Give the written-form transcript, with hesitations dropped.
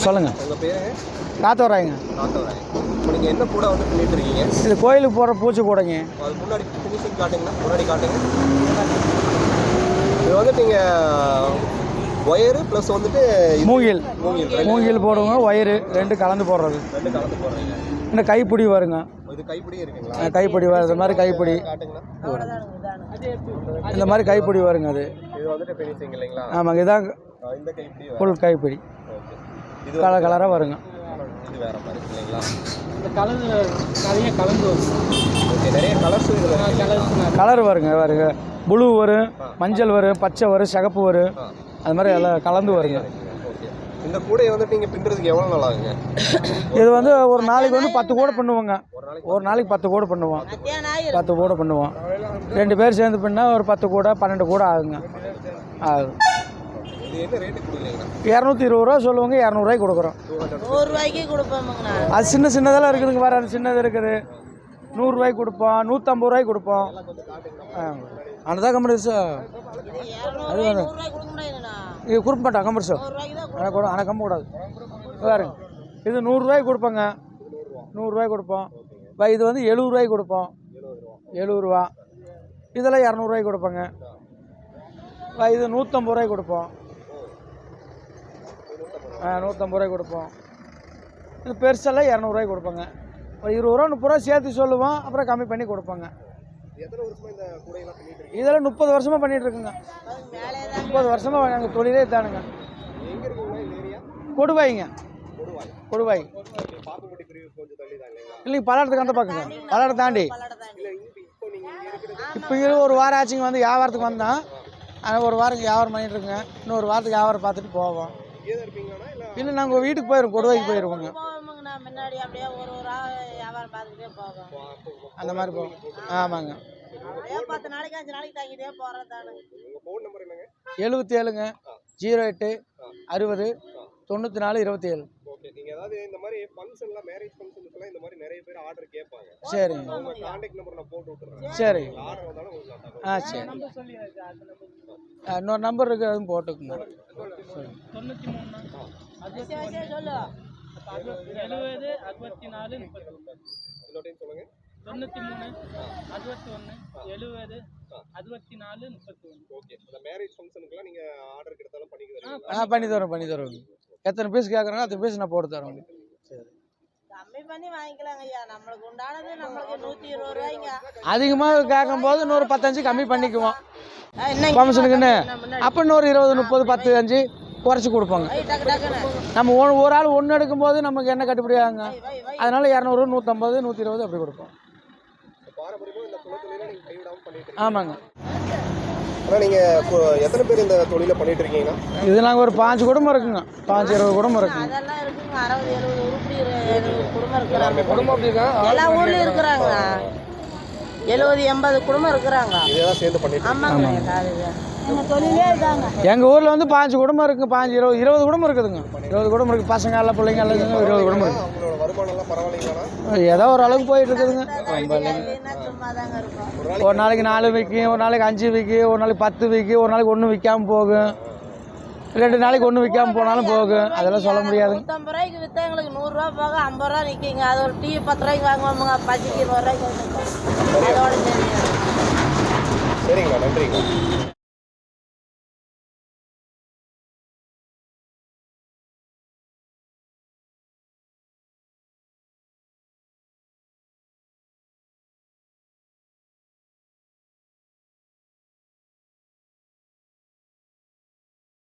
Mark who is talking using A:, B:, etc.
A: சொல்லுங்கள்.
B: உங்கள் பேருங்க?
A: காத்தவராயங்க.
B: இப்போ நீங்கள் என்ன கூட வந்து பண்ணிட்டு இருக்கீங்க?
A: இது கோயிலுக்கு போகிற பூச்சி கூடைங்க.
B: அதுக்கு முன்னாடி ஃபினிஷிங் காட்டுங்களா, முன்னாடி காட்டுங்க. இது வந்து நீங்கள் ஒயரு ப்ளஸ் வந்துட்டு
A: மூங்கில் போடுவோங்க, ஒயரு ரெண்டு கலந்து போடுறது.
B: போடுறீங்க.
A: இந்த கைப்பிடி வருங்க.
B: இது கைப்பிடி இருக்குங்களா?
A: கைப்பிடி வருது மாதிரி கைப்பிடி இந்த மாதிரி கைப்பிடி வருங்க. அது
B: இது வந்துட்டு ஃபினிஷிங் இல்லைங்களா?
A: ஆமாங்க. இதான்
B: இந்த கைப்பிடி
A: ஃபுல் கைப்பிடி.
B: இது
A: கலராக வருங்க.
B: இது வேற மாதிரி இல்லைங்களா?
C: இந்த கலர் நிறைய கலந்து வரும்.
B: ஓகே, நிறைய கலர்ஸ்
A: கலர் வருங்க. ப்ளூ வரும், மஞ்சள் வரும், பச்சை வரும், சிகப்பு வரும். அது மாதிரி எல்லாம் கலந்து வருங்க.
B: இந்த கூடையை வந்து நீங்கள் பின்னுறதுக்கு எவ்வளோ நாள் ஆகுங்க?
A: இது வந்து ஒரு நாளைக்கு வந்து 10 கூடை பண்ணுவோங்க. ஒரு நாளைக்கு 10 கூடை பண்ணுவோம். 10 கூடை பண்ணுவோம். 2 பேர் சேர்ந்து பண்ணால் ஒரு 10 கூடை 12 கூடை ஆகுங்க. ஆகும்.
B: இது என்ன ரேட்டு கொடுக்குறீங்க?
A: 220 ரூபா சொல்லுவாங்க, 200 ரூபாய்க்கு கொடுக்குறோம்.
D: 100 ரூபாய்க்கு கொடுப்போம்ங்கண்ணா.
A: அது சின்னதெல்லாம் இருக்குதுங்க. வேறு அது சின்னது இருக்குது. 100 ரூபாய்க்கு கொடுப்போம், 150 ரூபாய்க்கு கொடுப்போம். அதான் கம்பெனிஸ் அது வேணும். இது கொடுக்க மாட்டோம் கம்பெனிஸோ. ஆனால் கம்ப கூடாது பாருங்க. இது 100 ரூபாய்க்கு கொடுப்போங்க. 100 ரூபாய்க்கு கொடுப்போம். இது வந்து 70 ரூபாய்க்கு கொடுப்போம். 70 ரூபா. இதெல்லாம் 200 ரூபாய்க்கு கொடுப்போங்க. இது 150 ரூபாய்க்கு கொடுப்போம். 150 ரூபாய்க்கு கொடுப்போம். இது பெருசெல்லாம் 200 ரூபாய்க்கு கொடுப்போங்க. ஒரு 20 ரூபா 30 ரூபா சேர்த்து சொல்லுவோம். அப்புறம் கம்மி பண்ணி கொடுப்போங்க. இதெல்லாம் 30 வருஷமாக பண்ணிகிட்டு இருக்குங்க. 30 வருஷமாக எங்கள் தொழிலே தானுங்க. கொடுவாய்ங்க. கொடுவாய் இல்லைங்க, பல்லடத்துக்கு அந்த பக்கங்க. பல்லடம் தாண்டி இப்போ ஒரு வாரம் ஆச்சுங்க. வந்து வியாபாரத்துக்கு வந்தோம். ஆனால் ஒரு வாரம் வியாபாரம் பண்ணிட்டு இருக்குங்க. இன்னொரு வாரத்துக்கு வியாபாரம் பார்த்துட்டு போவோம். இல்லை நாங்கள் வீட்டுக்கு போயிடுவோம். கொடுவாய்க்கு போயிடுவோங்க. அந்த மாதிரி போவோம். ஆமாங்க. 77ங்க 08 60 94 27.
B: நீங்க அதாவது இந்த மாதிரி ஃபங்க்ஷன்ல மேரேஜ் ஃபங்க்ஷன்ஸ்லாம் இந்த மாதிரி நிறைய பேர் ஆர்டர் கேட்பாங்க.
A: சரிங்க.
B: உங்க கான்டாக்ட் நம்பர் நான் போட்டு விட்டுறேன்.
A: சரி.
B: ஆர்டர் வந்தாலும் உங்களுக்கு
A: சரி. இன்னொரு நம்பர் இருக்கு, அதுவும் போட்டுக்குங்க.
C: 93 அது சொல்லு 70 64 30.
B: இன்னொரு டைம் சொல்லுங்க.
C: 93 61 70 64 31.
B: ஓகே. அந்த மேரேஜ் ஃபங்க்ஷனுக்குலாம் நீங்க ஆர்டர் எடுத்தாலும் பண்ணி தருவீங்களா?
A: பண்ணி தரோம். எத்தனை பீஸ் கேட்குறாங்க அத்தனை பீஸ் நான் போட்டு தரோம். சரி.
D: கம்மி பண்ணி வாங்கிக்கலாங்க ஐயா. நம்மளுக்கு உண்டானது நம்மளுக்கு 120 ரூபாய்ங்க.
A: அதிகமாக கேட்கும்போது இன்னொரு 15 கம்மி பண்ணிக்குவோம் ஃபங்க்ஷனுக்குன்னு. அப்போ இன்னொரு 20 30 10 5 குறைச்சி கொடுப்போங்க. நம்ம ஒரு ஆள் ஒன்று எடுக்கும்போது நமக்கு என்ன கட்டுப்படி ஆகுங்க. அதனால 200 150 120 அப்படி கொடுப்போம். ஆமாங்க.
B: ஆனால் நீங்கள் எத்தனை பேர் இந்த தொழிலை பண்ணிட்டு இருக்கீங்கன்னா?
A: இது நாங்கள் ஒரு 5 குடும்பம் இருக்குங்க. 5 20 குடும்பம் இருக்குங்க.
D: அதெல்லாம் இருக்குங்க. 60 70 உருப்படி குடும்பம் இருக்கிறாங்க.
B: குடும்பம் அப்படிங்க
D: எல்லா ஊர்லேயும் இருக்கிறாங்க. 70 80 குடும்பம் இருக்கிறாங்க.
B: இதெல்லாம் சேர்ந்து பண்ணிட்டு.
D: ஆமாங்க. தொழிலே இதாங்க.
A: எங்கள் ஊரில் வந்து 5 குடும்பம் இருக்குங்க. 5 20 குடும்பம் இருக்குதுங்க. 20 குடும்பம் இருக்குது. பசங்க எல்லாம் பிள்ளைங்க எல்லாம் 20 குடும்பம் இருக்குது.
B: அவங்களோட வருமானம் எல்லாம் பரவாயில்லைங்களா?
A: ஏதோ ஒரு அளவுக்கு போயிட்டு இருக்குதுங்க.
D: சும்மாதாங்க இருக்கும்.
A: ஒரு நாளைக்கு 4 விற்கும், ஒரு நாளைக்கு 5 விற்கும், ஒரு நாளைக்கு 10 விற்கும், ஒரு நாளைக்கு 1 விற்காமல் போகும். 2 நாளைக்கு 1 விற்காமல் போனாலும் போகும். அதெல்லாம் சொல்ல முடியாது.
D: 150 ரூபாய்க்கு விற்றா எங்களுக்கு 100 ரூபா போக 50 ரூபா நிற்கிங்க. அது ஒரு டீ 10 ரூபாய்க்கு வாங்குவாங்க. பஜ்ஜிக்கு 100 ரூபாய்க்கு. அதோட
B: சரிங்களா, நன்றிங்க.